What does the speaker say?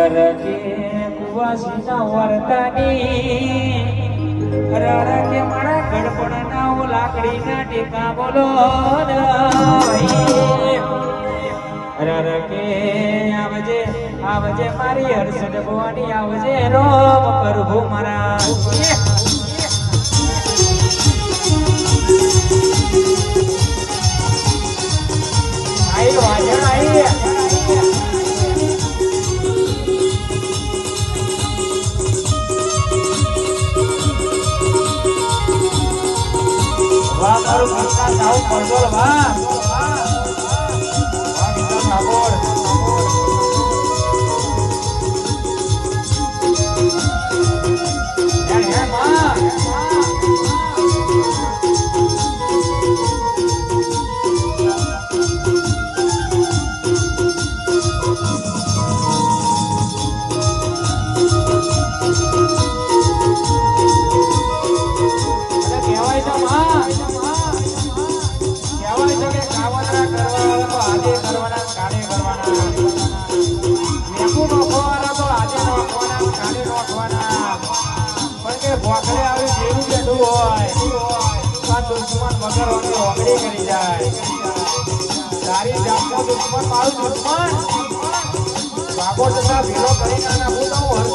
રરકે કુવાસીના વર્તાની રરકે મારા ગડપણના લાકડીના ટેકા બોલો રરકે આવજે આવજે મારી હર્ષદ ભવાની આવજે રોમ પ્રભુ મારા આઈ વાજણ આઈ વાહ મારું ભક્તા સાવ પડદોલ વાહ વાહ વિક્રમ ઠાકોર યાર હે માં દુશ્મન મગર ઓગળી કરી જાય તારી જાતનો દુશ્મન મારું દુશ્મન ભાગો તથા ભેરો કરી નાના હું તો